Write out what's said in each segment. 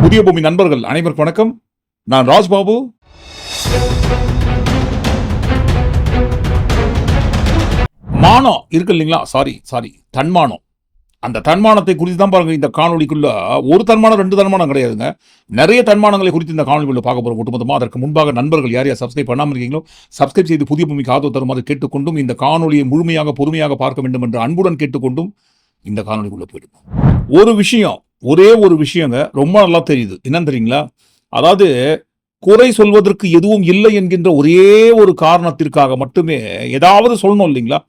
புதிய பூமி நண்பர்கள் அனைவருக்கும் வணக்கம். நான் ராஜ்பாபு. மானம் இருக்கு இல்லைங்களா? சாரி தன்மானம். அந்த தன்மானத்தை குறித்து தான் பாருங்க இந்த காணொலிக்குள்ள. ஒரு தன்மானம் ரெண்டு தன்மானம் கிடையாதுங்க, நிறைய தன்மானங்களை குறித்து இந்த காணொலிக்குள்ள பார்க்க போறோம் ஒட்டுமொத்தமாக. அதற்கு முன்பாக நண்பர்கள் யார் சப்ஸ்கிரைப் பண்ணாமல் இருக்கீங்களோ சப்ஸ்கிரைப் செய்து புதிய பூமிக்கு ஆதரவு தருமாறு கேட்டுக்கொண்டும், இந்த காணொலியை முழுமையாக பொறுமையாக பார்க்க வேண்டும் என்று அன்புடன் கேட்டுக்கொண்டும் இந்த காணொலிக்குள்ள போயிடும். ஒரே ஒரு விஷயங்க ரொம்ப நல்லா தெரியுது. என்னன்னு தெரியுங்களா? அதாவது குறை சொல்வதற்கு எதுவும் இல்லை என்கின்ற ஒரே ஒரு காரணத்திற்காக மட்டுமே ஏதாவது சொல்லணும் இல்லைங்களா?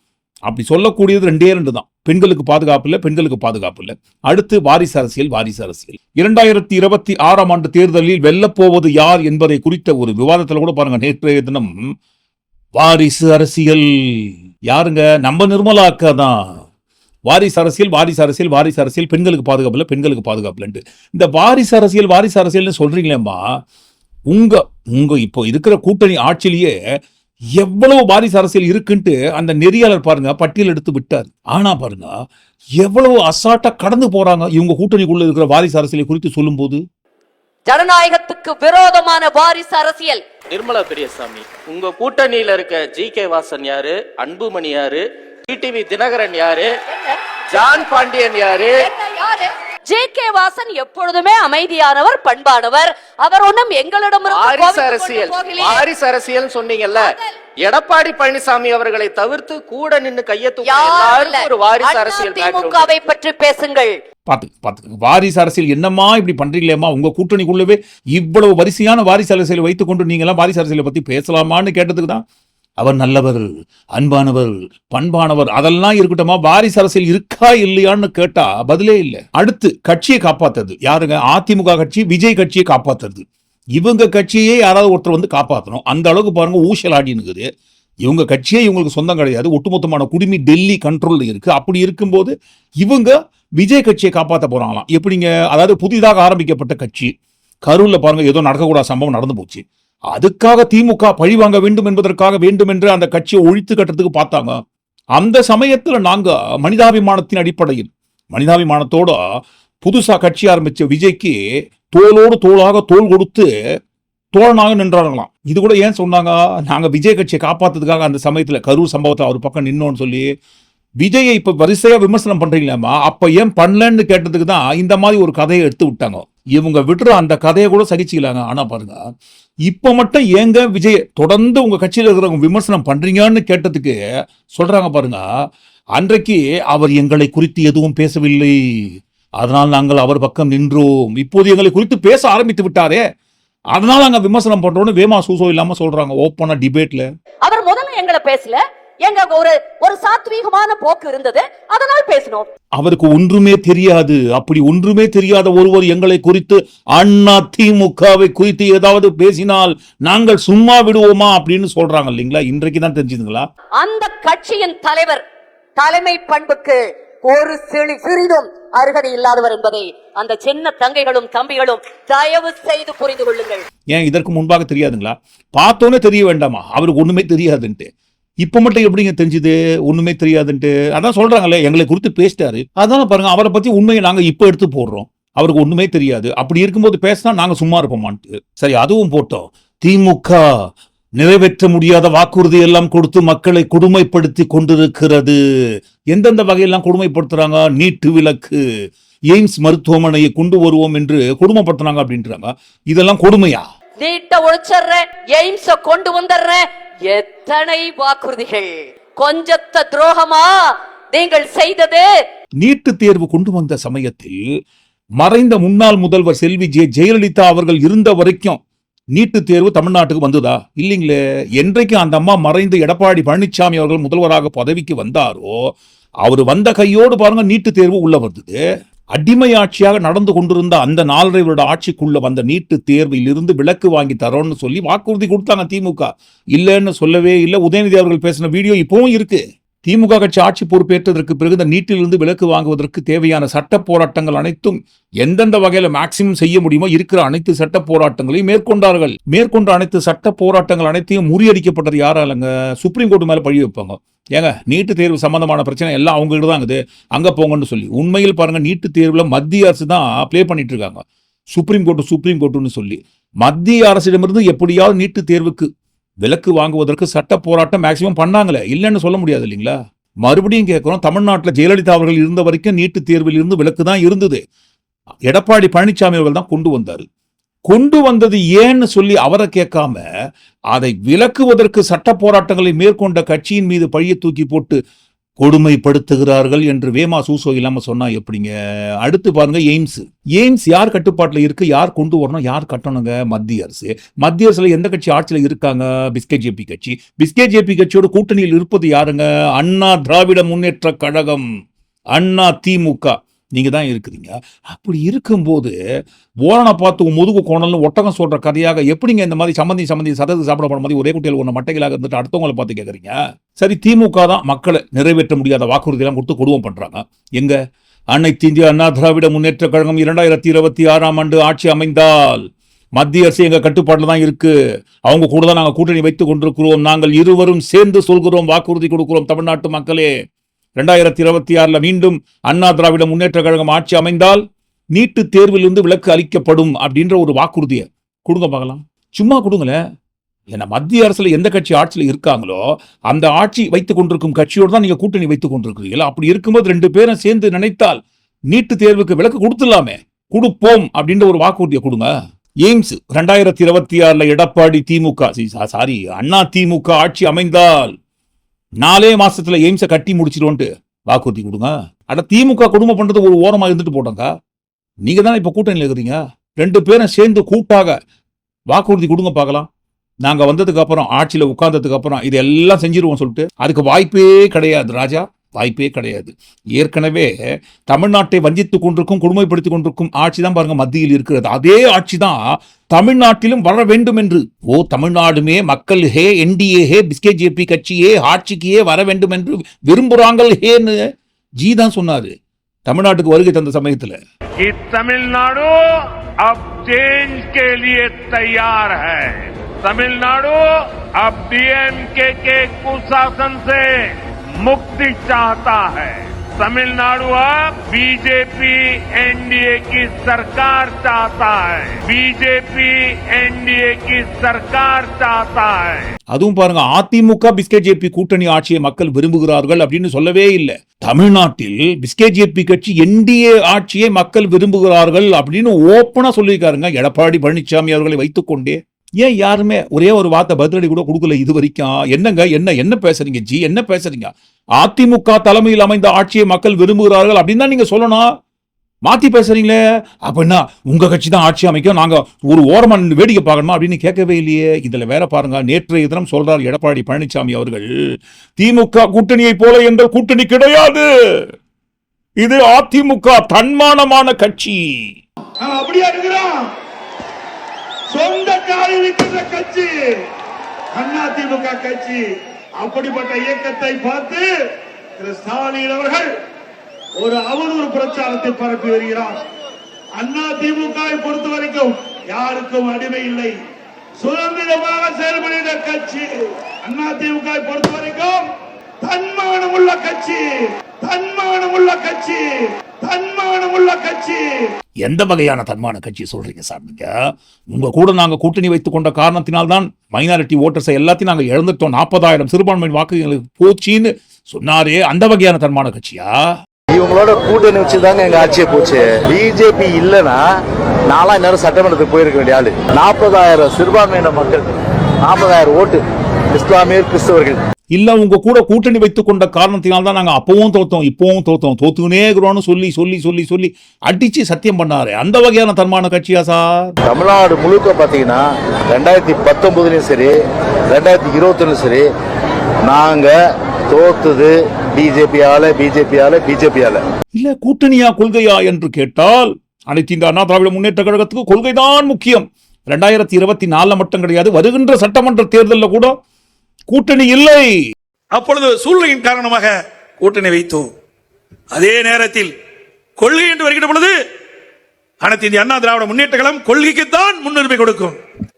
அப்படி சொல்லக்கூடியது ரெண்டு தான். பெண்களுக்கு பாதுகாப்பு இல்லை. அடுத்து வாரிசு அரசியல். 2026 ஆண்டு தேர்தலில் வெல்லப்போவது யார் என்பதை குறித்த ஒரு விவாதத்தில் கூட பாருங்க, நேற்றைய தினம் வாரிசு அரசியல் யாருங்க? நம்ம நிர்மலா அக்கா தான். வாரிசு அரசியல், பெண்களுக்கு பாதுகாப்பு இல்லை. இந்த வாரிசு அரசியல்னு சொல்றீங்களேம்மா, உங்க இப்போ இருக்கிற கூட்டணி ஆட்சியிலேயே எவ்வளவு வாரிசு அரசியல் இருக்குன்ட்டு அந்த நெறியாளர் பாருங்க பட்டியல் எடுத்து விட்டார். ஆனா பாருங்க எவ்வளவு அசால்ட்டா கடந்து போறாங்க இவங்க கூட்டணிக்குள்ள இருக்கிற வாரிசு அரசியலை குறித்து சொல்லும் போது. ஜனநாயகத்துக்கு விரோதமான வாரிசு அரசியல். நிர்மலா பெரியசாமி, உங்க கூட்டணியில இருக்க ஜி.கே. வாசன் யாரு? அன்புமணி யாரு? டிடிவி தினகரன் யாரு? ஜான் பாண்டியன் யாரு? ஜே.கே. வாசன் எப்பொழுதுமே அமைதியானவர், பண்பானவர். அவர் ஒண்ணும் எங்களிடம் வாரிசு அரசியல் சொன்னீங்கல்ல, எடப்பாடி பழனிசாமி அவர்களை தவிர்த்து கூட நின்னு கையெழுத்து ஒரு வாரிசு அரசியல் திமுகவை பற்றி பேசுங்கள். பாத்துக்க வாரிசு அரசியல் என்னமா இப்படி பண்றீங்களேம்மா? உங்க கூட்டணிக்குள்ளவே இவ்வளவு வரிசையான வாரிசு அரசியலை வைத்துக் கொண்டு நீங்க எல்லாம் வாரிசு அரசியலை பத்தி பேசலாமான்னு கேட்டதுக்கு தான் அவர் நல்லவர், அன்பானவர், பண்பானவர், அதெல்லாம் இருக்கட்டுமா, வாரிசு அரசியல் இருக்கா இல்லையான்னு கேட்டா பதிலே இல்லை. அடுத்து கட்சியை காப்பாத்துறது யாருங்க? அதிமுக கட்சி, விஜய் கட்சியை காப்பாத்துறது. இவங்க கட்சியே யாராவது ஒருத்தர் வந்து காப்பாற்றணும். அந்த அளவுக்கு பாருங்க ஊசல் ஆடினுக்குது. இவங்க கட்சியே இவங்களுக்கு சொந்தம் கிடையாது, ஒட்டுமொத்தமான குடிமை டெல்லி கண்ட்ரோல்ல இருக்கு. அப்படி இருக்கும்போது இவங்க விஜய் கட்சியை காப்பாற்ற போறாங்களாம். எப்படிங்க? அதாவது புதிதாக ஆரம்பிக்கப்பட்ட கட்சி, கரூர்ல பாருங்க ஏதோ நடக்கக்கூடாத சம்பவம் நடந்து போச்சு. அதுக்காக திமுக பழி வாங்க வேண்டும் என்பதற்காக வேண்டும் என்று அந்த கட்சியை ஒழித்து கட்டுறதுக்கு பார்த்தாங்க. அந்த சமயத்துல நாங்க மனிதாபிமானத்தின் அடிப்படையில், மனிதாபிமானத்தோட புதுசா கட்சி ஆரம்பிச்ச விஜய்க்கு தோளோடு தோளாக தோள் கொடுத்து தோழனாக நின்றாங்களாம். இது கூட ஏன் சொன்னாங்க? நாங்க விஜய் கட்சியை காப்பாத்துறதுக்காக அந்த சமயத்துல கரூர் சம்பவத்தை அவர் பக்கம் நின்னோன்னு சொல்லி விஜயை இப்ப வரிசையா விமர்சனம் பண்றீங்களாமா, அப்ப ஏன் பண்ணலன்னு கேட்டதுக்கு தான் இந்த மாதிரி ஒரு கதையை எடுத்து விட்டாங்க. இவங்க விடுற அந்த கதையை கூட சகிச்சுக்கலாங்க. ஆனா பாருங்க, இப்ப மட்டும் ஏங்க விஜய் தொடர்ந்து உங்க கட்சியில் இருக்கிறவங்க விமர்சனம் பண்றீங்கன்னு கேட்டதுக்கு சொல்றாங்க பாருங்க, அன்றைக்கு அவர் எங்களை குறித்து எதுவும் பேசவில்லை, அதனால் நாங்கள் அவர் பக்கம் நின்றோம். இப்போது எங்களை குறித்து பேச ஆரம்பித்து விட்டாரே, அதனால நாங்க விமர்சனம் பண்றோம்னு வேமா சூசோ இல்லாம சொல்றாங்க ஓப்பனா டிபேட்ல. அவர் முதல்ல எங்களை பேசல, எங்க ஒரு சாத்வீகமான போக்கு இருந்தது, அதனால் பேசணும். அவருக்கு ஒன்றுமே தெரியாது. அப்படி ஒன்றுமே தெரியாத ஒருவர் எங்களை குறித்து, அண்ணா திமுகவை குறித்து ஏதாவது பேசினால் நாங்கள் சும்மா விடுவோமா அப்படின்னு சொல்றாங்க இல்லைங்களா? இன்றைக்கு தான் தெரிஞ்சுதுங்களா? அந்த கட்சியின் தலைவர் தலைமை பண்புக்கு ஒரு சிறிதும் அருகதை இல்லாதவர் என்பதை அந்த சின்ன தங்கைகளும் தம்பிகளும் தயவு செய்து புரிந்து கொள்ளுங்கள். ஏன் இதற்கு முன்பாக தெரியாதுங்களா? பார்த்தோன்னே தெரிய வேண்டாமா அவருக்கு ஒண்ணுமே தெரியாதுன்ட்டு? இப்ப மட்டும் எப்படிங்க தெரிஞ்சுது ஒண்ணுமே தெரியாதுன்ட்டு? அதான் சொல்றாங்களே எங்களை குறித்து பேசிட்டாரு, அதனால பாருங்க அவரை பத்தி உண்மையை நாங்க இப்ப எடுத்து போடுறோம். அவருக்கு ஒண்ணுமே தெரியாது, அப்படி இருக்கும்போது பேசினா நாங்க சும்மா இருப்போமான்ட்டு. சரி, அதுவும் போட்டோம். திமுக நிறைவேற்ற முடியாத வாக்குறுதி எல்லாம் கொடுத்து மக்களை கொடுமைப்படுத்தி கொண்டிருக்கிறது. எந்தெந்த வகையெல்லாம் கொடுமைப்படுத்துறாங்க? நீட்டு விலக்கு, எய்ம்ஸ் மருத்துவமனையை கொண்டு வருவோம் என்று கொடுமைப்படுத்துறாங்க அப்படின்றாங்க. இதெல்லாம் கொடுமையா? நீட்ட ஒழிச்சறேன், எய்ம்ஸ கொண்டு வந்துடுறேன், எத்தனை வாக்குறுதிகள்! கொஞ்சத்த துரோகமா நீங்கள் செய்தது? நீட்டு தேர்வு கொண்டு வந்த சமயத்தில் மறைந்த முன்னாள் முதல்வர் செல்வி ஜெயலலிதா அவர்கள் இருந்த வரைக்கும் நீட்டு தேர்வு தமிழ்நாட்டுக்கு வந்ததா? இல்லைங்களே. என்றைக்கு அந்த அம்மா மறைந்து எடப்பாடி பழனிசாமி அவர்கள் முதல்வராக பதவிக்கு வந்தாரோ, அவர் வந்த கையோடு பாருங்க நீட்டு தேர்வு உள்ள வந்தது. அடிமை ஆட்சியாக நடந்து கொண்டிருந்த அந்த 4.5 வருட ஆட்சிக்குள்ள வந்த நீட்டு தேர்வில் இருந்து விலக்கு வாங்கி தரோம்னு சொல்லி வாக்குறுதி கொடுத்தாங்க திமுக. இல்லைன்னு சொல்லவே இல்லை. உதயநிதி அவர்கள் பேசின வீடியோ இப்பவும் இருக்கு. திமுக கட்சி ஆட்சி பொறுப்பேற்றதற்கு பிறகு இந்த நீட்டிலிருந்து விலக்கு வாங்குவதற்கு தேவையான சட்ட போராட்டங்கள் அனைத்தும் எந்தெந்த வகையில மேக்சிமம் செய்ய முடியுமோ இருக்கிற அனைத்து சட்ட போராட்டங்களையும் மேற்கொண்டார்கள். மேற்கொண்ட அனைத்து சட்ட போராட்டங்கள் அனைத்தையும் முறியடிக்கப்பட்டது யாராலங்க? சுப்ரீம் கோர்ட் மேல பழி வைப்பாங்க. ஏங்க நீட்டு தேர்வு சம்பந்தமான பிரச்சனை எல்லாம் அவங்க கிட்ட தான் இருக்குது, அங்க போங்கன்னு சொல்லி. உண்மையில் பாருங்க நீட்டு தேர்வுல மத்திய அரசு தான் ப்ளே பண்ணிட்டு இருக்காங்க. சுப்ரீம் கோர்ட்டுன்னு சொல்லி மத்திய அரசிடமிருந்து எப்படியாவது நீட்டு தேர்வுக்கு விலக்கு வாங்குவதற்கு சட்ட போராட்டம் மேக்சிமம் பண்ணாங்களே, இல்லைன்னு சொல்ல முடியாது இல்லைங்களா? மறுபடியும் கேட்கிறோம், தமிழ்நாட்டில் ஜெயலலிதா அவர்கள் இருந்த வரைக்கும் நீட்டு தேர்வில் இருந்து விலக்கு தான் இருந்தது. எடப்பாடி பழனிசாமி அவர்கள் தான் கொண்டு வந்தார். கொண்டு வந்தது ஏன்னு சொல்லி அவரை கேட்காம அதை விலக்குவதற்கு சட்ட போராட்டங்களை மேற்கொண்ட கட்சியின் மீது பழியை தூக்கி போட்டு கொடுமைப்படுத்துகிறார்கள் என்று வேமா சூசோ இல்லாம சொன்னா எப்படிங்க? அடுத்து பாருங்க, எய்ம்ஸ் யார் கட்டுப்பாட்டுல இருக்கு? யார் கொண்டு வரணும்? யார் கட்டணுங்க? மத்திய அரசு. மத்திய அரசுல எந்த கட்சி ஆட்சியில இருக்காங்க? பிஸ்கெட் ஜேபி கட்சி. பிஸ்கெட் ஜேபி கட்சியோட கூட்டணியில் இருப்பது யாருங்க? அண்ணா திராவிட முன்னேற்ற கழகம், அண்ணா திமுக, நீங்க தான் இருக்கிறீங்க. அப்படி இருக்கும்போது ஓரணை பார்த்து முதுகு கோணல்னு ஒட்டகம் சொல்ற கதையாக எப்படிங்க இந்த மாதிரி சம்மந்தி சதது சாப்பிட போன மாதிரி ஒரே குட்டியில் ஒன்று மட்டைகளாக இருந்துட்டு அடுத்தவங்களை பார்த்து கேட்குறீங்க? சரி, திமுக தான் மக்களை நிறைவேற்ற முடியாத வாக்குறுதியெல்லாம் கொடுத்து கொடுவம் பண்றாங்க. எங்க அனைத்து இந்திய அண்ணா திராவிட முன்னேற்ற கழகம் 2026ஆம் ஆண்டு ஆட்சி அமைந்தால் மத்திய அரசு எங்க கட்டுப்பாட்டில் தான் இருக்கு, அவங்க கூட தான் நாங்கள் கூட்டணி வைத்துக் கொண்டிருக்கிறோம், நாங்கள் இருவரும் சேர்ந்து சொல்கிறோம், வாக்குறுதி கொடுக்கிறோம் தமிழ்நாட்டு மக்களே, 2026 மீண்டும் அண்ணா திராவிட முன்னேற்ற கழகம் ஆட்சி அமைந்தால் நீட்டு தேர்விலிருந்து விலக்கு அளிக்கப்படும் அப்படின்ற ஒரு வாக்குறுதியை கொடுங்க பார்க்கலாம். சும்மா கொடுங்களேன். ஏன்னா மத்திய அரசுல எந்த கட்சி ஆட்சியில் இருக்காங்களோ அந்த ஆட்சி வைத்துக் கொண்டிருக்கும் கட்சியோடு தான் நீங்க கூட்டணி வைத்துக் கொண்டிருக்கிறீங்களா? அப்படி இருக்கும்போது 2 பேரும் சேர்ந்து நினைத்தால் நீட்டு தேர்வுக்கு விலக்கு கொடுத்துடலாமே. கொடுப்போம் அப்படின்ற ஒரு வாக்குறுதியை கொடுங்க. எய்ம்ஸ் 2026 எடப்பாடி திமுக அண்ணா திமுக ஆட்சி அமைந்தால் 4 மாசத்துல எய்ம்ஸை கட்டி முடிச்சிடுவோன்ட்டு வாக்குறுதி கொடுங்க. அட திமுக குடும்பம் பண்றது ஒரு ஓரமா இருந்துட்டு போட்டோங்க. நீங்க தானே இப்ப கூட்டணியில் இருக்கிறீங்க. 2 பேரும் சேர்ந்து கூட்டாக வாக்குறுதி கொடுங்க பார்க்கலாம். நாங்க வந்ததுக்கு அப்புறம் ஆட்சியில உட்கார்ந்ததுக்கு அப்புறம் இதெல்லாம் செஞ்சிருவோம் சொல்லிட்டு அதுக்கு வாய்ப்பே கிடையாது ராஜா, வாய்ப்பே கிடையாது. ஏற்கனவே தமிழ்நாட்டை வஞ்சித்துக் கொண்டிருக்கும், கொடுமைப்படுத்திக் கொண்டிருக்கும் ஆட்சி தான் பாருங்க மத்தியில் இருக்கிறது. அதே ஆட்சி தான் தமிழ்நாட்டிலும் வர வேண்டும் என்று, தமிழ்நாடுமே மக்கள் ஹே, என்டிஏ ஹே, பிஸ்கெட் ஜேபி கட்சியே ஆட்சிக்கே வர வேண்டும் என்று விரும்புறாங்க ஹேன்னு ஜி தான் சொன்னாரு தமிழ்நாட்டுக்கு வருகை தந்த சமயத்துல. தமிழ்நாடு अब चेंज के लिए तैयार है। तमिलनाडु अब डीएमके के कुशासन से मुक्ति चाहता है। तमिलनाडु अब बीजेपी एनडीए की सरकार चाहता है। बीजेपी एनडीए की सरकार चाहता है। அதுவும் பாருங்க, அதிமுக பிஸ்கெட் ஜேபி கூட்டணி ஆட்சியை மக்கள் விரும்புகிறார்கள் அப்படின்னு சொல்லவே இல்லை. தமிழ்நாட்டில் பிஸ்கெட் ஜேபி கட்சி என்டிஏ ஆட்சியை மக்கள் விரும்புகிறார்கள் அப்படின்னு ஓப்பனா சொல்லியிருக்காருங்க எடப்பாடி பழனிசாமி அவர்களை வைத்துக்கொண்டே. ஏன் யாருமே ஒரே ஒரு வார்த்தை பதிலடி கூட கொடுக்கல இது வரைக்கும்? என்னங்க என்ன பேசுறீங்க ஜி, என்ன பேசுறீங்க? அதிமுக தலைமையில் அமைந்த ஆட்சியை மக்கள் விரும்புகிறார்கள் அப்படின்னு தான் நீங்க சொல்லணும். மாத்தி பேசுறீங்களே. அப்படின்னா உங்க கட்சி தான் ஆட்சி அமைக்கும், நாங்க ஒரு ஓரமா வேடிக்கை பார்க்கணுமா அப்படின்னு கேட்கவே இல்லையே. இதுல வேற பாருங்க, நேற்றைய தினம் சொல்றார் எடப்பாடி பழனிசாமி அவர்கள், திமுக கூட்டணியை போல எங்கள் கூட்டணி கிடையாது, இது அதிமுக தன்மானமான கட்சி. அப்படியா இருக்கிறோம்? சொந்த காலில் இருக்கிற கட்சி அதிமுக கட்சி. அப்படிப்பட்ட இயக்கத்தை பார்த்து திரு ஸ்டாலின் அவர்கள் ஒரு அவதூறு பிரச்சாரத்தை பரப்பி வருகிறார். அதிமுகவை பொறுத்த வரைக்கும் யாருக்கும் அடிமை இல்லை, சுதந்திரமாக செயல்படுகிற கட்சி. அதிமுகவை பொறுத்த வரைக்கும் தன்மானம் உள்ள கட்சி, தன்மானம் உள்ள கட்சி, தன்மானம் உள்ள கட்சி. எந்த வகையான தன்மான கட்சி சொல்றீங்க சார் நீங்க? உங்க கூட நாங்க கூட்டணி வைத்துக் கொண்ட காரணத்தினால்தான் மைனாரிட்டி ஓட்டர்ஸை எல்லாத்தையும் நாங்க இழந்துட்டோம், 40,000 சிறுபான்மை வாக்குகளுக்கு போச்சின்னு சொன்னாரே, அந்த வகையான தன்மான கட்சியா? இவங்களோட கூட்டணி வச்சுதாங்க எங்க ஆட்சியை போச்சு. பிஜேபி இல்லைன்னா நாலாம் நேரம் சட்டமன்றத்துக்கு போயிருக்க வேண்டிய ஆளு. 40,000 சிறுபான்மையின மக்கள், 40,000 ஓட்டு இஸ்லாமியர் கிறிஸ்தவர்கள். இல்ல உங்க கூட கூட்டணி வைத்துக் கொண்ட காரணத்தினால்தான் நாங்க அப்பவும் தோத்தோம், இப்பவும் தோத்தோம், தோத்துனே இருக்கிறோம்னு சொல்லி சொல்லி சொல்லி சொல்லி அடிச்சு சத்தியம் பண்ணாரு, அந்த வகையான தன்மான கட்சியா சார்? தமிழ்நாடு முழுக்க பாத்தீங்கன்னா 2019 சரி 2021 சரி நாங்க தோத்துது பிஜேபியால. இல்ல கூட்டணியா கொள்கையா என்று கேட்டால் அனைத்து இந்த அண்ணா திராவிட முன்னேற்ற கழகத்துக்கு கொள்கைதான் முக்கியம். 2024 மட்டும் கிடையாது, வருகின்ற சட்டமன்ற தேர்தலில் கூட கூட்டணி இல்லை. அப்பொழுது சூழ்நிலையின் காரணமாக கூட்டணி வைத்தோம். அதே நேரத்தில் கொள்கை என்று வருகின்ற பொழுது அனைத்து இந்திய அண்ணா திராவிட முன்னேற்ற கழகம் கொள்கைக்குத்தான் முன்னுரிமை கொடுக்கும்.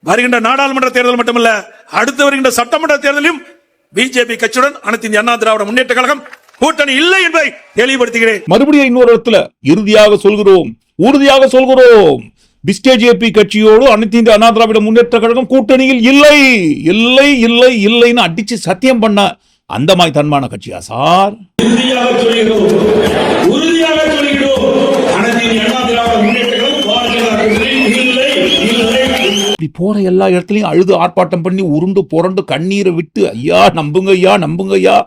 வருகின்ற நாடாளுமன்ற தேர்தல் மட்டுமல்ல, அடுத்து வருகின்ற சட்டமன்ற தேர்தலிலும் பிஜேபி கட்சியுடன் அனைத்து இந்திய அண்ணா திராவிட முன்னேற்ற கழகம் கூட்டணி இல்லை என்பதை தெளிவுபடுத்துகிறேன். மறுபடியும் இன்னொரு இடத்துல இறுதியாக சொல்கிறோம், உறுதியாக சொல்கிறோம், பிஸ்கேஜேபி கட்சியோடு அனைத்து இந்திய அண்ணா திராவிட முன்னேற்ற கழகம் கூட்டணியில் இல்லை இல்லை இல்லை இல்லைன்னு அடிச்சு சத்தியம் பண்ண அந்த மாதிரி தன்மான கட்சியா சார்? உறுதியாக சொல்கிறோம், உறுதியாக சொல்கிறோம், அனைத்து இந்திய அண்ணா திராவிட முன்னேற்ற கழகம் பாரதிய ஜனதா கூட்டணியில் இல்லை இல்லை. இப்படி போற எல்லா இடத்துலயும் அழுது ஆர்ப்பாட்டம் பண்ணி உருண்டு புரண்டு கண்ணீரை விட்டு ஐயா நம்புங்க ஐயா நம்புங்க ஐயா,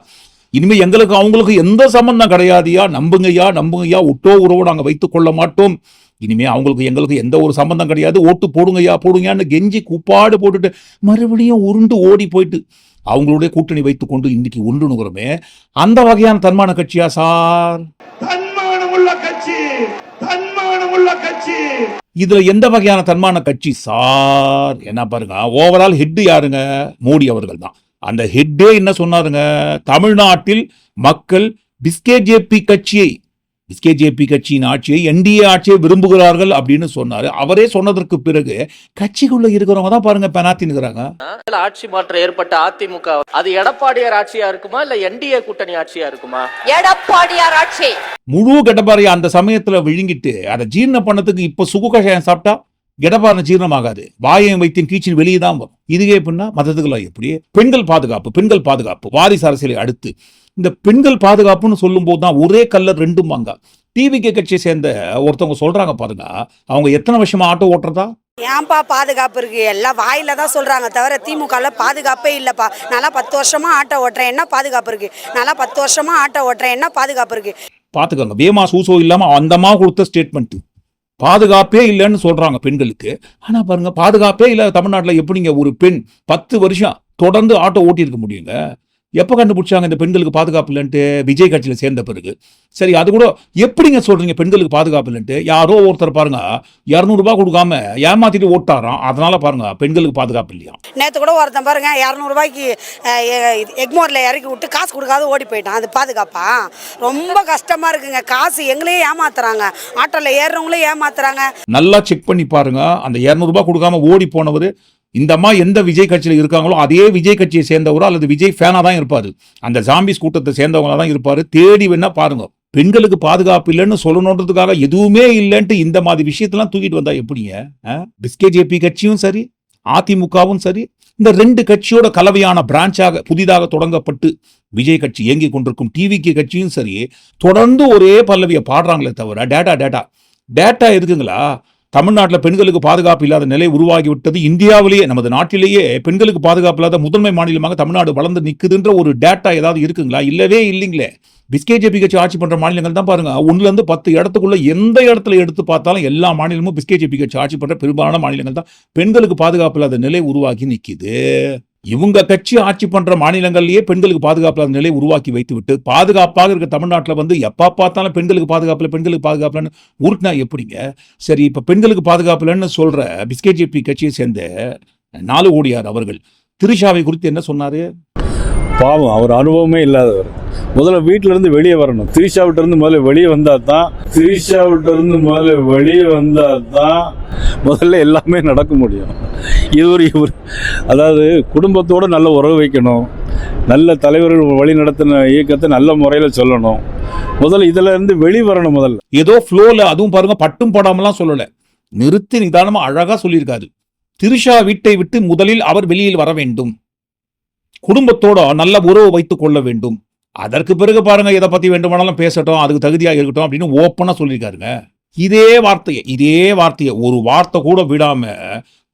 இனிமே எங்களுக்கு அவங்களுக்கு எந்த சம்பந்தம் கிடையாதுயா, நம்புங்கய்யா நம்புங்கய்யா, ஒட்டோ உறவோ நாங்க வைத்துக் கொள்ள மாட்டோம், இனிமே அவங்களுக்கு எங்களுக்கு எந்த ஒரு சம்பந்தம் கிடையாது, ஓட்டு போடுங்கய்யா போடுங்கன்னு கெஞ்சி கூப்பாடு போட்டுட்டு மறுபடியும் உருண்டு ஓடி போயிட்டு அவங்களுடைய கூட்டணி வைத்துக் கொண்டு இன்னைக்கு ஒன்றுணுகிறோமே, அந்த வகையான தன்மான கட்சியா சார்? தன்மானமுள்ள கட்சி, தன்மானமுள்ள கட்சி. இதுல எந்த வகையான தன்மான கட்சி சார்? என்ன பாருங்க, ஓவரால் ஹெட் யாருங்க? மோடி அவர்கள் தான். அந்த ஹெட்டே என்ன சொன்னாருங்க, தமிழ்நாட்டில் மக்கள் பிஸ்கேஜேபி கட்சியின் ஆட்சியை என்டிஏ ஆட்சியை விரும்புகிறார்கள் அப்படின்னு சொன்னாரு. அவரே சொன்னதற்கு பிறகு கட்சிக்குள்ள இருக்கிறவங்க தான் பாருங்க பெனாத்தினுங்கிறாங்க. ஆட்சி மாற்றம் ஏற்பட்ட அதிமுக அது எடப்பாடியார் ஆட்சியா இருக்குமா இல்ல என்டிஏ கூட்டணி ஆட்சியா இருக்குமா? எடப்பாடியார் ஆட்சி. முழு கெடப்பாறையை அந்த சமயத்துல விழுங்கிட்டு அதை ஜீரணம் பண்ணதுக்கு இப்ப சுகு கஷாயம் சாப்பிட்டா கெடப்பாறை ஜீரணமாகாது, வாயம் வைத்தின் கீச்சின் வெளியே தான் வரும். இதுவே எப்படின்னா மதத்துக்கெல்லாம் எப்படி? பெண்கள் பாதுகாப்பு வாரிசு அரசியலை அடுத்து இந்த பெண்கள் பாதுகாப்புன்னு சொல்லும் போது தான் ஒரே கல்லர் ரெண்டும் வாங்க. டிவிகே கட்சியை சேர்ந்த ஒருத்தவங்க சொல்றாங்க பாருங்க, அவங்க எத்தனை வருஷமா ஆட்டோ ஓட்டுறதா? ஏன்பா பாதுகாப்பு இருக்கு? எல்லாம் வாயில தான் சொல்றாங்க தவிர திமுகல பாதுகாப்பே இல்லப்பா. நல்லா 10 வருஷமா ஆட்டோ ஓட்டுறேன், என்ன பாதுகாப்பு இருக்கு? நல்லா 10 வருஷமா ஆட்டோ ஓட்டுறேன், என்ன பாதுகாப்பு இருக்கு? பாத்துக்கோங்க, வேமா சூசோ இல்லாம அந்தமா கொடுத்த ஸ்டேட்மெண்ட். பாதுகாப்பே இல்லைன்னு சொல்றாங்க பெண்களுக்கு. ஆனா பாருங்க, பாதுகாப்பே இல்லை தமிழ்நாட்டுல. எப்படிங்க ஒரு பெண் 10 வருஷம் தொடர்ந்து ஆட்டோ ஓட்டி இருக்க முடியுங்க? எப்ப கண்டுபிடிச்சாங்க இந்த பெண்களுக்கு பாதுகாப்பு இல்லைன்ட்டு? விஜய் கட்சியில சேர்ந்த பிறகு. சரி, அது கூட எப்படிங்க சொல்றீங்க பெண்களுக்கு பாதுகாப்பு இல்லைன்ட்டு? யாரோ ஒருத்தர் பாருங்க 200 ரூபாய் கொடுக்காம ஏமாத்திட்டு ஓட்டாராம், அதனால பாருங்க பெண்களுக்கு பாதுகாப்பு இல்லையா? நேற்று கூட ஒருத்தன் பாருங்க 200 ரூபாய்க்கு எக்மோர்ல இறக்கி விட்டு காசு கொடுக்காத ஓடி போயிட்டான். அது பாதுகாப்பா? ரொம்ப கஷ்டமா இருக்குங்க. காசு எங்களையே ஏமாத்துறாங்க, ஆட்டோல ஏறுறவங்களே ஏமாத்துறாங்க. நல்லா செக் பண்ணி பாருங்க, அந்த 200 ரூபாய் கொடுக்காம ஓடி போனவர் இந்த அம்மா எந்த விஜய் கட்சியில இருக்காங்களோ அதே விஜய் கட்சியை சேர்ந்தவரோ அல்லது விஜய் ஃபேனா தான் இருப்பாரு, அந்த ஜாம்பிஸ் கூட்டத்தை சேர்ந்தவங்களா தான் இருப்பாரு. தேடி வேணா பாருங்க. பெண்களுக்கு பாதுகாப்பு இல்லைன்னு சொல்லணுன்றதுக்காக எதுவுமே இல்லைன்ட்டு இந்த மாதிரி விஷயத்தெல்லாம் தூக்கிட்டு வந்தா எப்படிங்க? பிஸ்கேஜேபி கட்சியும் சரி, அதிமுகவும் சரி, இந்த 2 கட்சியோட கலவையான பிரான்ச்சாக புதிதாக தொடங்கப்பட்டு விஜய் கட்சி இயங்கி கொண்டிருக்கும் டிவிகே கட்சியும் சரி, தொடர்ந்து ஒரே பல்லவியை பாடுறாங்களே தவிர டேட்டா இருக்குங்களா? தமிழ்நாட்டில் பெண்களுக்கு பாதுகாப்பு இல்லாத நிலை உருவாகிவிட்டது. இந்தியாவிலேயே நமது நாட்டிலேயே பெண்களுக்கு பாதுகாப்பு இல்லாத முதன்மை மாநிலமாக தமிழ்நாடு வளர்ந்து நிற்குதுன்ற ஒரு டேட்டா ஏதாவது இருக்குங்களா? இல்லவே இல்லைங்களே. பிஸ்கேஜேபி கட்சி ஆட்சி பண்ற மாநிலங்கள் தான் பாருங்க 1லேருந்து 10 இடத்துக்குள்ள எந்த இடத்துல எடுத்து பார்த்தாலும் எல்லா மாநிலமும் பிஸ்கேஜேபி கட்சி ஆட்சி பண்ற பெரும்பாலான மாநிலங்கள் தான் பெண்களுக்கு பாதுகாப்பு இல்லாத நிலை உருவாக்கி நிற்குது. இவங்க கட்சி ஆட்சி பண்ற மாநிலங்கள்லயே பெண்களுக்கு பாதுகாப்பு இல்லாத நிலை உருவாக்கி வைத்து விட்டு பாதுகாப்பாக இருக்க தமிழ்நாட்டில் எப்ப பார்த்தாலும் பெண்களுக்கு பாதுகாப்புலன்னு உருட்டினா எப்படிங்க? சரி, இப்ப பெண்களுக்கு பாதுகாப்பு இல்லைன்னு சொல்ற பிஸ்கேஜேபி கட்சியை சேர்ந்த 4 கோடியார் அவர்கள் திரிஷாவை குறித்து என்ன சொன்னாரு? பாவம், அவர் அனுபவமே இல்லாதவர். முதல்ல வீட்டில இருந்து வெளியே வரணும். திரிஷாவிட்ட இருந்து முதல்ல வெளியே வந்தா தான் முதல்ல எல்லாமே நடக்க முடியும். இவர் அதாவது குடும்பத்தோட நல்ல உறவு வைக்கணும், நல்ல தலைவர்கள் வழி நடத்தின இயக்கத்தை நல்ல முறையில் சொல்லணும். முதல்ல இதுல இருந்து வெளியே வரணும். முதல்ல ஏதோ ஃப்ளோல, அதுவும் பாருங்க பட்டும் படாமலாம் சொல்லல, நிறுத்தி நிதானமா அழகா சொல்லியிருக்காரு. திரிஷா வீட்டை விட்டு முதலில் அவர் வெளியில் வர வேண்டும், குடும்பத்தோட நல்ல உறவு வைத்துக் கொள்ள வேண்டும், அதற்கு பிறகு பாருங்க எதை பத்தி வேண்டுமானாலும் பேசட்டும், அதுக்கு தகுதியாக இருக்கட்டும் அப்படின்னு ஓப்பனா சொல்லியிருக்காருங்க. இதே வார்த்தையை ஒரு வார்த்தை கூட விடாம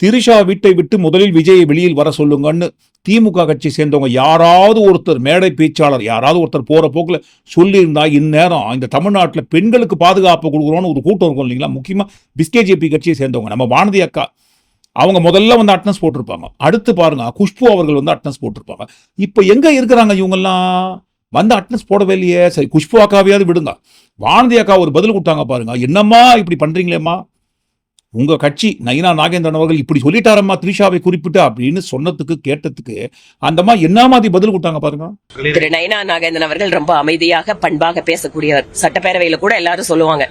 திரிஷா வீட்டை விட்டு முதலில் விஜயை வெளியில் வர சொல்லுங்கன்னு திமுக கட்சி சேர்ந்தவங்க யாராவது ஒருத்தர், மேடை பேச்சாளர் யாராவது ஒருத்தர் போற போக்குல சொல்லியிருந்தா இந்நேரம் இந்த தமிழ்நாட்டில் பெண்களுக்கு பாதுகாப்பு கொடுக்குறோன்னு ஒரு கூட்டம் இருக்கும் இல்லைங்களா? முக்கியமா பிஸ்கேஜேபி கட்சியை சேர்ந்தவங்க நம்ம வானதி அக்கா, அவங்க முதல்ல அட்டனன்ஸ் போட்டிருப்பாங்க. அடுத்து பாருங்க குஷ்பு அவர்கள் அட்டனன்ஸ் போட்டிருப்பாங்க. இப்ப எங்க இருக்கிறாங்க இவங்கெல்லாம்? அட்டனன்ஸ் போடவே இல்லையே. சரி, குஷ்பு அக்காவையாவது விடுங்க, வானதி அக்கா ஒரு பதில் கொடுத்தாங்க பாருங்க, என்னம்மா இப்படி பண்றீங்களேம்மா, உங்க கட்சி நயினா நாகேந்திரன் அவர்கள் இப்படி சொல்லிட்டாரம்மா திரிஷாவை குறிப்பிட்டு அப்படின்னு சொன்னதுக்கு கேட்டதுக்கு அந்தம்மா என்ன மாதிரி பதில் கொடுத்தாங்க பாருங்க. திரு நயினா நாகேந்திரன் அவர்கள் ரொம்ப அமைதியாக பண்பாக பேசக்கூடியவர். சட்டப்பேரவையில கூட எல்லாரும் சொல்லுவாங்க,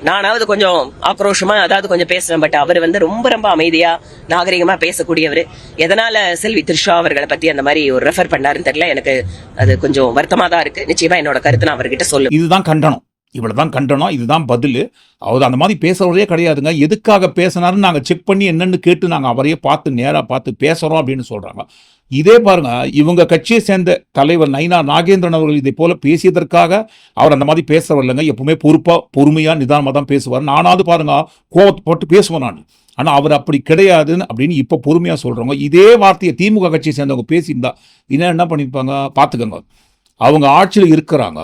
நானாவது கொஞ்சம் ஆக்ரோஷமா கொஞ்சம் பேசுறேன், பட் அவர் ரொம்ப ரொம்ப அமைதியா நாகரிகமா பேசக்கூடியவர். எதனால செல்வி திரிஷா அவர்களை பத்தி அந்த மாதிரி ஒரு ரெஃபர் பண்ணாருன்னு தெரியல. எனக்கு அது கொஞ்சம் வருத்தமா தான் இருக்கு. நிச்சயமா என்னோட கருத்து நான் அவர்கிட்ட சொல்லுவேன். இதுதான் கண்டனம். இவ்வளவுதான் கண்டனம், இதுதான் பதில். அவர் அந்த மாதிரி பேசுறவரே கிடையாதுங்க. எதுக்காக பேசினாருன்னு நாங்கள் செக் பண்ணி என்னன்னு கேட்டு நாங்கள் அவரையே பார்த்து நேராக பார்த்து பேசுகிறோம் அப்படின்னு சொல்கிறாங்க. இதே பாருங்க, இவங்க கட்சியை சேர்ந்த தலைவர் நயினா நாகேந்திரன் அவர்கள் இதை போல பேசியதற்காக அவர் அந்த மாதிரி பேசுறவர் இல்லைங்க. எப்பவுமே பொறுப்பாக பொறுமையாக நிதானமாக தான் பேசுவார். நானாவது பாருங்க கோவப்பட்டு பேசுவேன் நான், ஆனால் அவர் அப்படி கிடையாதுன்னு அப்படின்னு இப்போ பொறுமையாக சொல்கிறவங்க. இதே வார்த்தையை திமுக கட்சியை சேர்ந்தவங்க பேசியிருந்தா என்ன பண்ணியிருப்பாங்க பார்த்துக்கோங்க. அவங்க ஆட்சியில் இருக்கிறாங்க,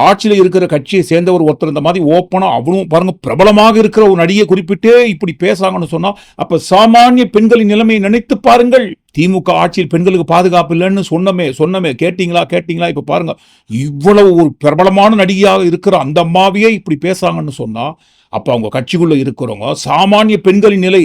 ஆட்சியில் இருக்கிற கட்சியை சேர்ந்தவர் ஒருத்தர் இந்த மாதிரி ஓப்பனா அவனும் பாருங்க பிரபலமாக இருக்கிற ஒரு நடிகை குறிப்பிட்டே இப்படி பேசுறாங்கன்னு சொன்னா, அப்ப சாமானிய பெண்களின் நிலைமையை நினைத்து பாருங்கள். திமுக ஆட்சியில் பெண்களுக்கு பாதுகாப்பு இல்லைன்னு சொன்னமே கேட்டீங்களா? இப்ப பாருங்க, இவ்வளவு ஒரு பிரபலமான நடிகையாக இருக்கிற அந்த அம்மாவையே இப்படி பேசுறாங்கன்னு சொன்னா, அப்ப அவங்க கட்சிக்குள்ள இருக்கிறவங்க சாமானிய பெண்களின் நிலை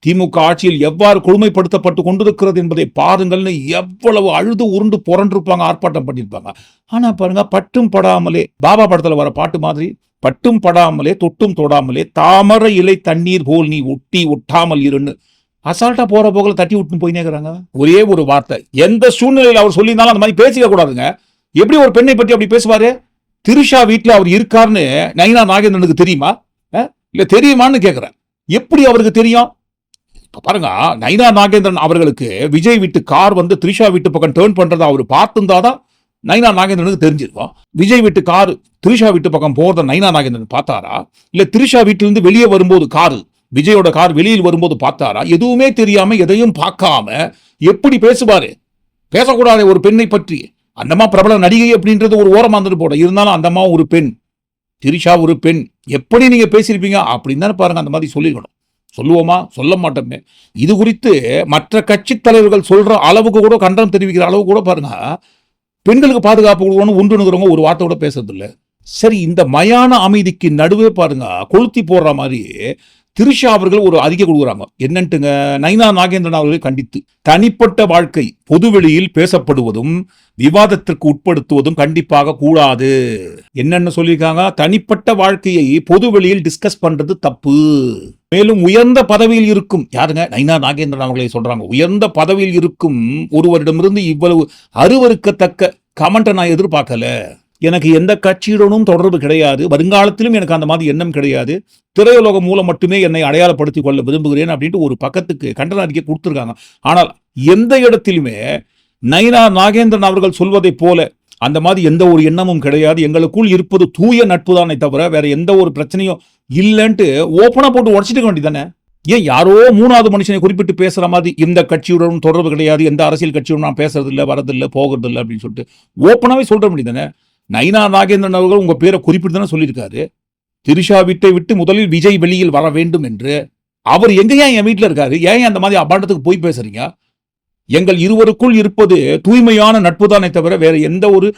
திமுக ஆட்சியில் எவ்வாறு கொடுமைப்படுத்தப்பட்டு கொண்டிருக்கிறது என்பதை பாருங்கள்னு எவ்வளவு அழுது உருண்டு புரண்டிருப்பாங்க, ஆர்ப்பாட்டம் பண்ணியிருப்பாங்க. ஆனா பாருங்க, பட்டும் படாமலே பாபா படத்துல வர பாட்டு மாதிரி, பட்டும் படாமலே தொட்டும் தொடாமலே தாமரை இலை தண்ணீர் போல் நீ ஒட்டாமல் இருன்னு அசால்ட்டா போற போகல தட்டி விட்டு போயினேங்கிறாங்க. ஒரே ஒரு வார்த்தை, எந்த சூழ்நிலையில் அவர் சொல்லியிருந்தாலும் அந்த மாதிரி பேசிக்க கூடாதுங்க. எப்படி ஒரு பெண்ணை பற்றி அப்படி பேசுவாரு? திரிஷா வீட்டுல அவர் இருக்காருன்னு நயினா நாகேந்திரனுக்கு தெரியுமா? இல்ல தெரியுமான்னு கேட்கிறேன். எப்படி அவருக்கு தெரியும்? பாருங்க, நயினா நாகேந்திரன் அவர்களுக்கு விஜய் வீட்டு கார் வந்து திரிஷா வீட்டு பக்கம் டேர்ன் பண்றதை அவர் பார்த்துருந்தாதான் நயினா நாகேந்திரனுக்கு தெரிஞ்சிருக்கும். விஜய் வீட்டு கார் திரிஷா வீட்டு பக்கம் போறத நயினா நாகேந்திரன் பார்த்தாரா? இல்ல திரிஷா வீட்டிலிருந்து வெளியே வரும்போது கார் விஜயோட கார் வெளியில் வரும்போது பார்த்தாரா? எதுவுமே தெரியாம எதையும் பார்க்காம எப்படி பேசுவாரு? பேசக்கூடாது ஒரு பெண்ணை பற்றி. அந்தம்மா பிரபல நடிகை அப்படின்றது ஒரு ஓரமா வந்துட்டு போட, இருந்தாலும் அந்தம்மா ஒரு பெண், திரிஷா ஒரு பெண், எப்படி நீங்க பேசியிருப்பீங்க அப்படின்னு தானே பாருங்க அந்த மாதிரி சொல்லிக்கணும். சொல்லுவோமா? சொல்ல மாட்டோமே. இது குறித்து மற்ற கட்சி தலைவர்கள் சொல்ற அளவுக்கு கூட, கண்டனம் தெரிவிக்கிற அளவுக்கு கூட பாருங்க, பெண்களுக்கு பாதுகாப்பு கொடுக்கணும்னு ஒன்றுங்கிறவங்க ஒரு வார்த்தை கூட பேசுறது இல்லை. சரி, இந்த மயான அமைதிக்கு நடுவே பாருங்க கொளுத்தி போடுற மாதிரி திரிஷா அவர்கள் ஒரு அறிக்கை கொடுக்குறாங்க. என்னன்ட்டுங்க, நயினா நாகேந்திரன் அவர்களை கண்டித்து தனிப்பட்ட வாழ்க்கை பொதுவெளியில் பேசப்படுவதும் விவாதத்திற்கு உட்படுத்துவதும் கண்டிப்பாக கூடாது. என்னன்னு சொல்லியிருக்காங்க? தனிப்பட்ட வாழ்க்கையை பொதுவெளியில் டிஸ்கஸ் பண்றது தப்பு. மேலும் உயர்ந்த பதவியில் இருக்கும், யாருங்க? நயினா நாகேந்திரன் அவர்களை சொல்றாங்க. உயர்ந்த பதவியில் இருக்கும் ஒருவரிடமிருந்து இவ்வளவு அருவருக்கத்தக்க கமெண்ட்டை நான் எதிர்பார்க்கல. எனக்கு எந்த கட்சியுடனும் தொடர்பு கிடையாது, வருங்காலத்திலும் எனக்கு அந்த மாதிரி எண்ணம் கிடையாது, திரையுலகம் மூலம் மட்டுமே என்னை அடையாளப்படுத்திக் கொள்ள விரும்புகிறேன் அப்படின்ட்டு ஒரு பக்கத்துக்கு கண்டன அறிக்கை கொடுத்துருக்காங்க. ஆனால் எந்த இடத்திலுமே நயினா நாகேந்திரன் அவர்கள் சொல்வதை போல அந்த மாதிரி எந்த ஒரு எண்ணமும் கிடையாது, எங்களுக்குள் இருப்பது தூய நட்பு தானே தவிர வேற எந்த ஒரு பிரச்சனையும் இல்லைன்ட்டு ஓப்பனா போட்டு உடச்சிட்டு வேண்டியதானே. ஏன் யாரோ மூணாவது மனுஷனை குறிப்பிட்டு பேசுற மாதிரி இந்த கட்சியுடன் தொடர்பு கிடையாது, எந்த அரசியல் கட்சியுடன் நான் பேசுறது இல்லை, வரதில்லை, போகிறது இல்லை அப்படின்னு சொல்லிட்டு ஓப்பனாவே சொல்ற வேண்டியதானே. நயினா நாகேந்திரன் அவர்கள் உங்க பேரை குறிப்பிட்டு தானே சொல்லியிருக்காரு, திரிஷா வீட்டை விட்டு முதலில் விஜய் வெளியில் வர வேண்டும் என்று. அவர் எங்கேயா என் வீட்டில் இருக்காரு? ஏன் அந்த மாதிரி அபாண்டத்துக்கு போய் பேசுறீங்க? எங்கள் இருவருக்குள் இருப்பது தூய்மையான நட்பு தானே தவிர வேற எந்த ஒரு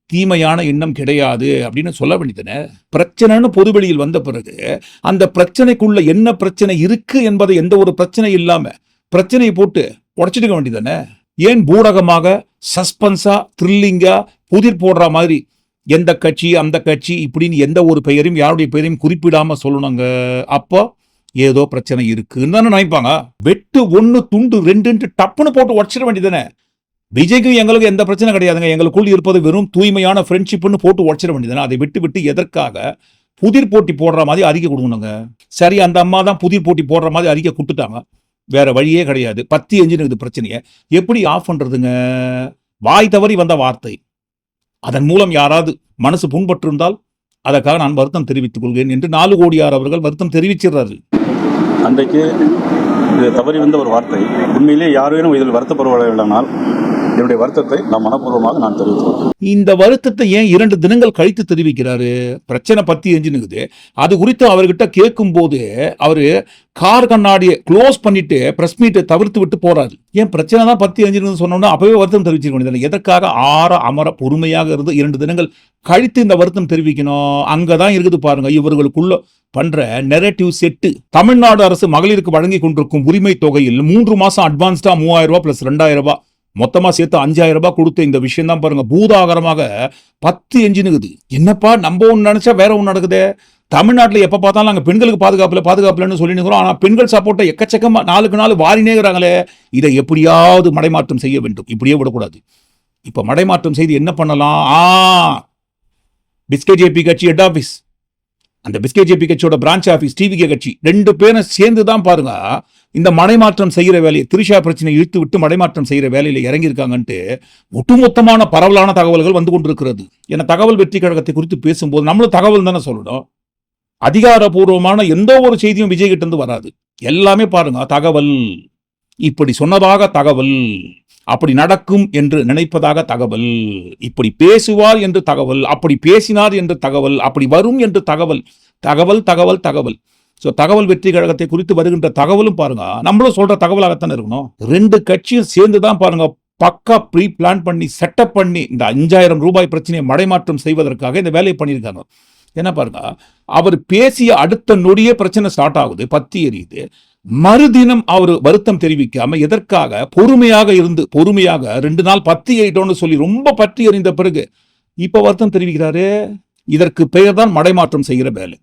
தீமையான எண்ணம் கிடையாது அப்படின்னு சொல்ல வேண்டியதானே. பிரச்சனைன்னு பொதுவெளியில் வந்த பிறகு அந்த பிரச்சனைக்குள்ள என்ன பிரச்சனை இருக்கு என்பதை எந்த ஒரு பிரச்சனை இல்லாம பிரச்சனையை போட்டு உடைச்சிட்டு வேண்டியதானே. ஏன் பூடகமாக சஸ்பென்ஸா த்ரில்லிங்கா புதிர் போடுற மாதிரி எந்த கட்சி அந்த கட்சி இப்படின்னு எந்த ஒரு பெயரையும் யாருடைய பெயரையும் குறிப்பிடாம சொல்லணுங்க? அப்போ ஏதோ பிரச்சனை இருக்குன்னு தானே நினைப்பாங்க. வெட்டு 1 துண்டு 2 டப்புன்னு போட்டு உடச்சிட வேண்டியதானே. விஜய்க்கும் எங்களுக்கு எந்த பிரச்சனை கிடையாதுங்க, எங்களுக்குள் இருப்பது வெறும் தூய்மையான ஃப்ரெண்ட்ஷிப்னு போட்டு உடச்சிட வேண்டியதானே. அதை விட்டு எதற்காக புதிர் போட்டி போடுற மாதிரி அறிக்கை கொடுக்கணுங்க? சரி, அந்த அம்மா தான் புதிர் போட்டி போடுற மாதிரி அறிக்கை கொடுத்துட்டாங்க, வேற வழியே கிடையாது. 10 என்ஜின் இது பிரச்சனையை எப்படி ஆஃப் பண்றதுங்க? வாய் தவறி வந்த வார்த்தை, அதன் மூலம் யாராவது மனசு புண்பட்டிருந்தால் அதற்காக நான் வருத்தம் தெரிவித்துக் கொள்கிறேன் என்று 4 கோடியார் அவர்கள் வருத்தம் தெரிவிச்சிடுறாரு. அன்றைக்கு இது தவறி வந்த ஒரு வார்த்தை. உண்மையிலே யாரும் இதில் வருத்தப்படவில்லைனால் என்னுடைய வருத்தத்தை நான் மனப்பூர்வமாக நான் தெரிவித்தேன். இந்த வருத்தத்தை ஏன் 2 தினங்கள் கழித்து தெரிவிக்கிறாரு? பிரச்சனை 10 என்ஜினுக்குது. அது குறித்து அவர்கிட்ட கேட்கும் போது அவரு கார் கண்ணாடியை க்ளோஸ் பண்ணிட்டு பிரஸ் மீட்டை தவிர்த்து விட்டு போறாரு. ஏன் பிரச்சனை தான் 10 என்ஜின் சொன்னோம்னா அப்பவே வருத்தம் தெரிவிச்சிருக்க வேண்டியது. எதற்காக அமர பொறுமையாக இருந்து 2 தினங்கள் கழித்து இந்த வருத்தம் தெரிவிக்கணும்? அங்கதான் இருக்குது பாருங்க இவர்களுக்குள்ள பண்ற நெரேட்டிவ் செட்டு. தமிழ்நாடு அரசு மகளிருக்கு வழங்கி கொண்டிருக்கும் உரிமை தொகையில் 3 மாசம் அட்வான்ஸ்டா 3000 ரூபாய் பிளஸ் 2000 ரூபாய் மொத்தமா சேர்த்து 5000 ரூபாய் கொடுத்த இந்த விஷயம் தான் பாருங்க பூதாகரமாக 10 என்ஜினுக்குது. என்னப்பா நம்ம ஒன்று நினைச்சா வேற ஒன்று நடக்குது. தமிழ்நாட்டில் எப்ப பார்த்தாலும் நாங்கள் பெண்களுக்கு பாதுகாப்புலன்னு சொல்லி நிற்கிறோம். ஆனால் பெண்கள் சப்போர்ட்டை எக்கச்சக்கமா நாளுக்கு நாள் வாரினேங்கிறாங்களே. இதை எப்படியாவது மடைமாற்றம் செய்ய வேண்டும், இப்படியே விடக்கூடாது. இப்ப மடைமாற்றம் செய்து என்ன பண்ணலாம்? பிஸ்கெட் ஜேபி கட்சி ஹெட் ஆபீஸ் அந்த பிஸ்கேஜேபி கட்சியோட பிரான்ச் ஆபீஸ் டிவிகே கட்சி 2 பேரும் சேர்ந்து தான் பாருங்க இந்த மடைமாற்றம் செய்கிற வேலையை, திரிஷா பிரச்சனை இழுத்து விட்டு மடைமாற்றம் செய்கிற வேலையில இறங்கியிருக்காங்கன்ட்டு ஒட்டுமொத்தமான பரவலான தகவல்கள் வந்து கொண்டிருக்கிறது. ஏன்னா தகவல் வெற்றி கழகத்தை குறித்து பேசும்போது நம்மளும் தகவல் தானே சொல்லணும். அதிகாரப்பூர்வமான எந்த ஒரு செய்தியும் விஜய் கிட்ட இருந்து வராது. எல்லாமே பாருங்க தகவல், இப்படி சொன்னதாக தகவல், அப்படி நடக்கும் என்று நினைப்பதாக தகவல், இப்படி பேசுவார் என்று தகவல், அப்படி பேசினார் என்று தகவல், அப்படி வரும் என்று தகவல், தகவல் தகவல் தகவல். ஸோ தகவல் வெற்றி கழகத்தை குறித்து வருகின்ற தகவலும் பாருங்க நம்மளும் சொல்ற தகவலாகத்தானே இருக்கணும். 2 கட்சியும் சேர்ந்து தான் பாருங்க பக்கா ப்ரீ பிளான் பண்ணி செட்டப் பண்ணி இந்த 5000 ரூபாய் பிரச்சனையை மடைமாற்றம் செய்வதற்காக இந்த வேலையை பண்ணியிருக்காங்க. என்ன பாருங்க, அவர் பேசிய அடுத்த நொடியே பிரச்சனை ஸ்டார்ட் ஆகுது, பத்தி எரியுது. மறுதினம் அவர் வருத்தம் தெரிவிக்காம எதற்காக பொறுமையாக 2 நாள் பத்தி எறிட்டோம்னு சொல்லி ரொம்ப பற்றி எறிந்த பிறகு இப்ப வருத்தம் தெரிவிக்கிறாரு. இதற்கு பெயர் தான் மடைமாற்றம் செய்கிற வேலை.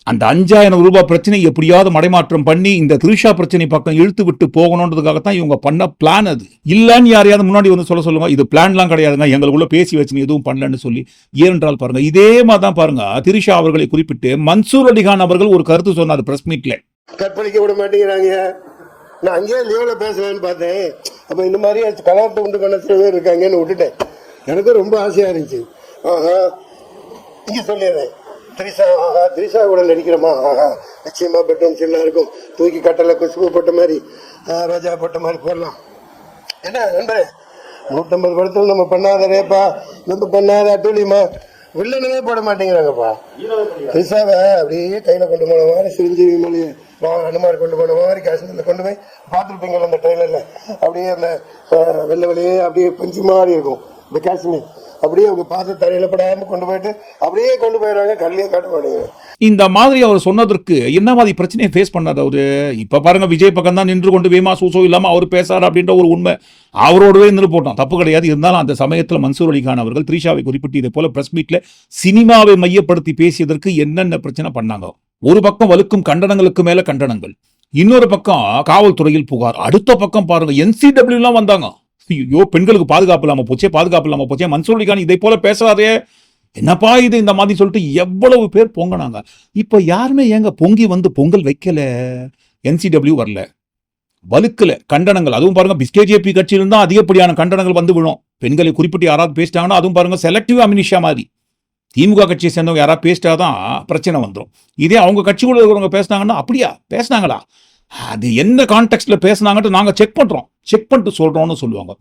அந்த 5000 ரூபாய் பிரச்சனை எப்படியாவது மடைமாற்றம் பண்ணி இந்த திரிஷா பிரச்சனை பக்கம் இழுத்து விட்டு போகணுன்றதுக்காகத்தான் இவங்க பண்ண பிளான். அது இல்லன்னு யாரையாவது முன்னாடி வந்து சொல்லுங்க, இது பிளான்லாம் கிடையாதுங்க, எங்களுக்குள்ள பேசி வச்சு எதுவும் பண்ணலன்னு சொல்லி. ஏனென்றால் பாருங்க இதே மாதிரி தான் பாருங்க திரிஷா அவர்களை குறிப்பிட்டு மன்சூர் அலிகான் அவர்கள் ஒரு கருத்து சொன்னார் பிரஸ் மீட்ல. கற்பழிக்க விட மாட்டேங்கிறாங்க. நான் அங்கேயே லீவ்ல பேசலான்னு பார்த்தேன். அப்ப இந்த மாதிரி கலாபத்தை உண்டு பண்ண சில பேர் இருக்காங்கன்னு விட்டுட்டேன். எனக்கு ரொம்ப ஆசையா இருந்துச்சு. இங்க சொல்லிடுறேன், திரிஷா கூட நடிக்கிறோமா, நிச்சயமா பெட்ரூம் சின்ன இருக்கும், தூக்கி கட்டல குசுப்பு போட்ட மாதிரி ரோஜா போட்ட மாதிரி போடலாம். என்ன நண்பரே, 150 படத்துல நம்ம பண்ணாத ரேப்பா, நம்ம பண்ணாத அட்டூழியமா, வில்லனவே போட மாட்டேங்கிறாங்கப்பா. திரிஷாவை அப்படியே கையில கொண்டு போன மாதிரி, சிரஞ்சீவி மொழியை அனுமார் கொண்டு போன மாதிரி காஷ்மீர்ல கொண்டு போய் பார்த்துருப்பீங்களா அந்த ட்ரெயிலர்ல, அப்படியே அந்த வெள்ளை வெளியே அப்படியே பஞ்சு மாதிரி இருக்கும் இந்த காஷ்மீர், அப்படியே அவங்க பார்த்து தரையில படாம கொண்டு போயிட்டு அப்படியே கொண்டு போயிடுறாங்க, கல்லையே காட்ட மாட்டேங்க. இந்த மாதிரி அவர் சொன்னதற்கு என்ன மாதிரி பிரச்சனையை ஃபேஸ் பண்ணாரு அவரு. இப்ப பாருங்க விஜய் பக்கம் தான் நின்று கொண்டு வேமா சூசோ இல்லாம அவர் பேசாரு அப்படின்ற ஒரு உண்மை அவரோடவே இருந்து போட்டோம், தப்பு கிடையாது. இருந்தாலும் அந்த சமயத்தில் மன்சூர் அலிகான் அவர்கள் திரிஷாவை குறிப்பிட்டு இதே போல பிரஸ் மீட்ல சினிமாவை மையப்படுத்தி பேசியதற்கு என்னென்ன பிரச்சனை பண்ணாங்க. ஒரு பக்கம் வலுக்கும் கண்டனங்களுக்கு மேல கண்டனங்கள், இன்னொரு பக்கம் காவல்துறையில் புகார், அடுத்த பக்கம் பாருங்க NCW எல்லாம் வந்தாங்க. ஐயோ பெண்களுக்கு பாதுகாப்பு இல்லாம போச்சே, மன்சூர் அலிகான் இதை போல பேசுறாரே, என்னப்பா இது இந்த மாதிரி சொல்லிட்டு எவ்வளவு பேர் பொங்கினாங்க. இப்ப யாருமே ஏங்க பொங்கி வந்து பொங்கல் வைக்கல, NCW வரல, வலுக்கல கண்டனங்கள். அதுவும் பாருங்க பிஸ்கேஜேபி கட்சியிலிருந்து தான் அதிகப்படியான கண்டனங்கள் வந்து விழும். பெண்களை குறிப்பிட்டு யாராவது பேசிட்டாங்கன்னா அதுவும் பாருங்க செலக்டிவ் அமினிஷா மாதிரி திமுக கட்சியை சேர்ந்தவங்க யாராவது பேசிட்டாதான் பிரச்சனை வந்துடும். இதே அவங்க கட்சிக்குள்ள இருக்கிறவங்க பேசினாங்கன்னா அப்படியா பேசினாங்களா, அது என்ன கான்டெக்ட்ல பேசினாங்கன்ட்டு நாங்க செக் பண்ணிட்டு சொல்றோம்னு சொல்லுவாங்க.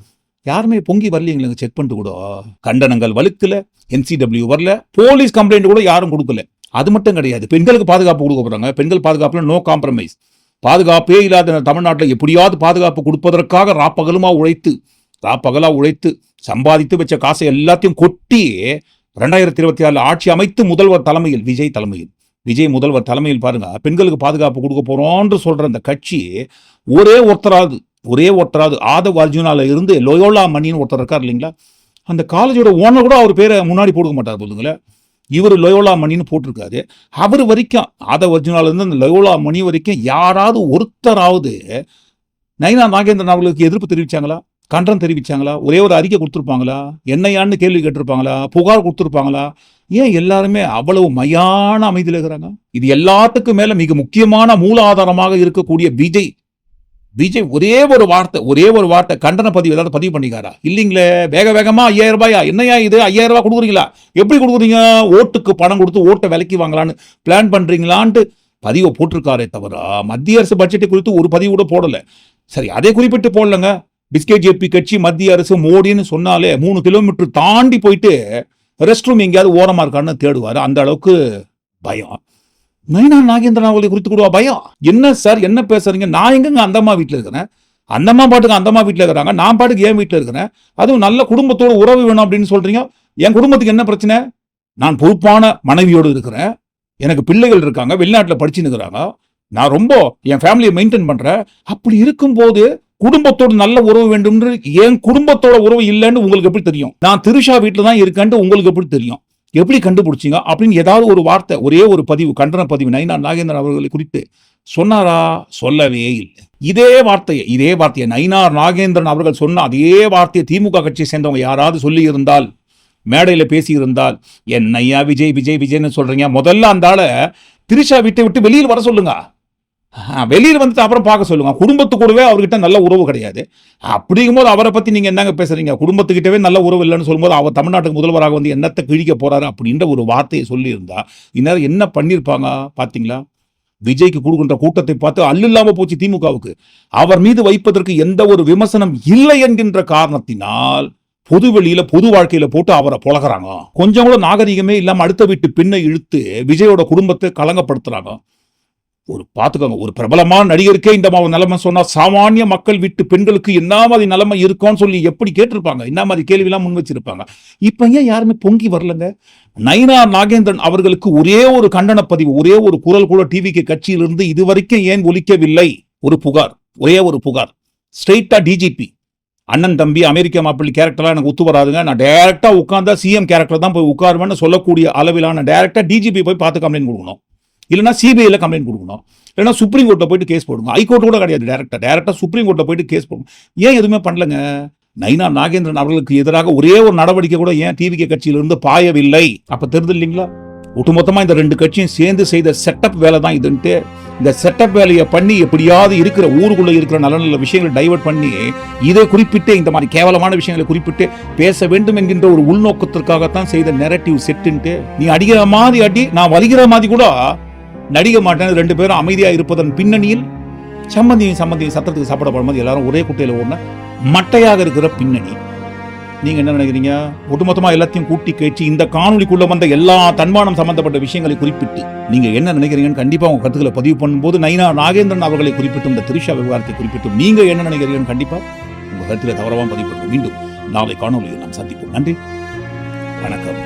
யாருமே பொங்கி வரலீங்களா செக் பண்ணிட்டு கூட. கண்டனங்கள் வலுக்கல, NCW வரல, போலீஸ் கம்ப்ளைண்ட் கூட யாரும் கொடுக்கல. அது மட்டும் கிடையாது, பெண்களுக்கு பாதுகாப்பு கொடுக்க போறாங்க. பெண்கள் பாதுகாப்புல நோ காம்ப்ரமைஸ். பாதுகாப்பே இல்லாத தமிழ்நாட்டில் எப்படியாவது பாதுகாப்பு கொடுப்பதற்காக ராப்பகலா உழைத்து சம்பாதித்து வச்ச காசை எல்லாத்தையும் கொட்டி 2026 ஆட்சி அமைத்து முதல்வர் தலைமையில் விஜய் முதல்வர் தலைமையில் பாருங்க பெண்களுக்கு பாதுகாப்பு கொடுக்க போறோம்னு சொல்ற அந்த கட்சி ஒரே ஒருத்தராது ஆதவ் அர்ஜுனால இருந்து லோயோலா மணின்னு ஒருத்தர் இருக்கார் இல்லைங்களா, அந்த காலேஜோட ஓனர் கூட அவர் பேரை முன்னாடி போடுக்க மாட்டார் போதுங்களேன். இவர் லோயோலா மணின்னு போட்டிருக்காரு. அவர் வரைக்கும் ஆதவ் அர்ஜுனால இருந்து அந்த லோயோலா மணி வரைக்கும் யாராவது ஒருத்தராவது நயினா நாகேந்திரன் அவர்களுக்கு எதிர்ப்பு தெரிவிச்சாங்களா, கண்டனம் தெரிவிச்சாங்களா, ஒரே ஒரு அறிக்கை கொடுத்துருப்பாங்களா, என்னையான்னு கேள்வி கேட்டிருப்பாங்களா, புகார் கொடுத்துருப்பாங்களா? ஏன் எல்லாருமே அவ்வளவு மையான அமைதியில் இருக்கிறாங்க? இது எல்லாத்துக்கும் மேல மிக முக்கியமான மூலாதாரமாக இருக்கக்கூடிய விஜய் ஒரே ஒரு வார்த்தை கண்டன பதிவு ஏதாவது பதிவு பண்ணிக்காரா? இல்லைங்களே, வேகமா 5000 ரூபாயா, என்னையா இது 5000 ரூபாய் கொடுக்குறீங்களா, எப்படி கொடுக்குறீங்க, ஓட்டுக்கு பணம் கொடுத்து ஓட்டை விலைக்கு வாங்கலான்னு பிளான் பண்றீங்களான்ட்டு பதிவை போட்டிருக்காரே தவிர மத்திய அரசு பட்ஜெட்டை குறித்து ஒரு பதிவு கூட போடல. சரி, அதை குறிப்பிட்டு போடலங்க. பிஸ்கேஜேபி கட்சி மத்திய அரசு மோடின்னு சொன்னாலே 3 கிலோமீட்டர் தாண்டி போயிட்டு ரெஸ்ட் ரூம் எங்கேயாவது ஓரமா இருக்கான்னு தேடுவாரு. அந்த அளவுக்கு பயம். நயினா நாகேந்திரன் அவர்களை குறித்து கூட பயம். என்ன சார் என்ன பேசுறீங்க, நான் எங்கங்க அந்தம்மா வீட்டில் இருக்கிறேன், அந்தம்மா பாட்டுக்கு அந்தம்மா வீட்டில் இருக்கிறாங்க, நான் பாட்டுக்கு என் வீட்டில் இருக்கிறேன், அதுவும் நல்ல குடும்பத்தோட உறவு வேணும் அப்படின்னு சொல்றீங்க. என் குடும்பத்துக்கு என்ன பிரச்சனை? நான் பொறுப்பான மனைவியோடு இருக்கிறேன், எனக்கு பிள்ளைகள் இருக்காங்க, வெளிநாட்டில் படிச்சுன்னு இருக்கிறாங்க, நான் ரொம்ப என் ஃபேமிலியை மெயின்டைன் பண்றேன். அப்படி இருக்கும்போது குடும்பத்தோடு நல்ல உறவு வேண்டும், என் குடும்பத்தோட உறவு இல்லைன்னு உங்களுக்கு எப்படி தெரியும்? நான் திரிஷா வீட்டில் தான் இருக்கேன்ட்டு உங்களுக்கு எப்படி தெரியும்? எப்படி கண்டுபிடிச்சிங்க அப்படின்னு ஏதாவது ஒரு வார்த்தை, ஒரே ஒரு பதிவு, கண்டன பதிவு நயினா நாகேந்திரன் அவர்களை குறித்து சொன்னாரா? சொல்லவே இல்லை. இதே வார்த்தையை நயினா நாகேந்திரன் அவர்கள் சொன்ன அதே வார்த்தையை திமுக கட்சியை சேர்ந்தவங்க யாராவது சொல்லி இருந்தால் மேடையில பேசியிருந்தால் என்னையா விஜய் விஜய் விஜய்னு சொல்றீங்க, முதல்ல அந்த ஆளை திரிஷா வீட்டை விட்டு வெளியில் வர சொல்லுங்க. வெளியில் வந்துட்டு அப்புறம் பார்க்க சொல்லுங்க. குடும்பத்து கூடவே அவர்கிட்ட நல்ல உறவு கிடையாது. அப்படிங்கும்போது அவரை பத்தி நீங்க என்னங்க பேசுறீங்க? குடும்பத்துக்கிட்டவே நல்ல உறவு இல்லைன்னு சொல்லும்போது அவர் தமிழ்நாட்டுக்கு முதல்வராக வந்து என்னத்தை கிழிக்க போறாரு அப்படின்ற ஒரு வார்த்தையை சொல்லியிருந்தா இந்நேரம் என்ன பண்ணியிருப்பாங்க பாத்தீங்களா? விஜய்க்கு கொடுக்கின்ற கூட்டத்தை பார்த்து அல்லில்லாம போச்சு திமுகவுக்கு. அவர் மீது வைப்பதற்கு எந்த ஒரு விமர்சனம் இல்லை என்கின்ற காரணத்தினால் பொது வெளியில பொது வாழ்க்கையில போட்டு அவரை புலகிறாங்க. கொஞ்சம் கூட நாகரிகமே இல்லாம அடுத்த வீட்டு பின்னை இழுத்து விஜயோட குடும்பத்தை கலங்கப்படுத்துறாங்க. ஒரு பாத்துக்கோங்க, ஒரு பிரபலமான நடிகருக்கே இந்த மாதிரி நிலைமை சொன்னா சாமானிய மக்கள் வீட்டு பெண்களுக்கு என்ன மாதிரி நிலைமை இருக்கும்னு சொல்லி எப்படி கேட்டிருப்பாங்க, என்ன மாதிரி கேள்வி எல்லாம் முன் வச்சிருப்பாங்க. இப்ப ஏன் யாருமே பொங்கி வரலங்க? நயினார் நாகேந்திரன் அவர்களுக்கு ஒரே ஒரு கண்டன பதிவு, ஒரே ஒரு குரல் கூட டிவிக்கு கட்சியிலிருந்து இதுவரைக்கும் ஏன் ஒலிக்கவில்லை? ஒரு புகார், ஒரே ஒரு புகார். ஸ்ட்ரெயிட்டா டிஜிபி அண்ணன் தம்பி அமெரிக்க மாப்பிள்ளை கேரக்டர்லாம் எனக்கு ஒத்து வராதுங்க, நான் டைரக்டா உட்கார்ந்தா சிஎம் கேரக்டர் தான் போய் உட்காருவேன்னு சொல்லக்கூடிய அளவிலான டைரக்டா டிஜிபி போய் பார்த்து கம்ப்ளைண்ட் கொடுக்கணும், இல்லைன்னா சிபிஐல கம்ப்ளைண்ட் கொடுக்கணும், இல்லைன்னா சுப்ரீம் கோர்ட்டில் போயிட்டு கேஸ் போடுங்க. ஹைகோர்ட் கூட கிடையாது, டைரக்டா சுப்ரீம் கோர்ட்டில் போயிட்டு கேஸ் போடுங்க. ஏன் எதுவுமே பண்ணலங்க? நயினார் நாகேந்திரன் அவர்களுக்கு எதிராக ஒரே ஒரு நடவடிக்கை கூட ஏன் டிவிகே கட்சியிலிருந்து பாயவில்லை? அப்ப தெரியுது இல்லைங்களா? ஒட்டுமொத்தமா இந்த ரெண்டு கட்சியும் சேர்ந்து செய்த செட்டப் வேலை தான் இதுன்ட்டு. இந்த செட்டப் வேலையை பண்ணி எப்படியாவது இருக்கிற ஊருக்குள்ள இருக்கிற நல்ல நல்ல விஷயங்களை டைவர்ட் பண்ணி இதை குறிப்பிட்டு இந்த மாதிரி கேவலமான விஷயங்களை குறிப்பிட்டு பேச வேண்டும் என்கின்ற ஒரு உள்நோக்கத்திற்காகத்தான் செய்த நெரட்டிவ் செட்டுன்ட்டு. நீ அடிக்கிற மாதிரி அடி, நான் வலிக்கிற மாதிரி கூட நடிக்க மாட்டேன். ரெண்டு பேரும் அமைதியா இருப்பதன் பின்னணியில் சம்பந்தியும் சத்தத்துக்கு சாப்பிடப்படும் போது எல்லாரும் ஒரே குட்டையில ஓடுன மட்டையாக இருக்கிற பின்னணி. நீங்க என்ன நினைக்கிறீங்க? ஒட்டுமொத்தமா எல்லாத்தையும் கூட்டி கேட்டு இந்த காணொலிக்குள்ள வந்த எல்லா தன்மானம் சம்பந்தப்பட்ட விஷயங்களை குறிப்பிட்டு நீங்க என்ன நினைக்கிறீங்கன்னு கண்டிப்பா உங்க கருத்துக்களை பதிவு பண்ணும்போது நயினார் நாகேந்திரன் அவர்களை குறிப்பிட்டும் இந்த திரிஷா விவகாரத்தை குறிப்பிட்டும் நீங்க என்ன நினைக்கிறீங்கன்னு கண்டிப்பா உங்க கருத்துல தவறாம பதிவு பண்ணுங்க. மீண்டும் நாளை காணொலியில் நாம் சந்திப்போம். நன்றி, வணக்கம்.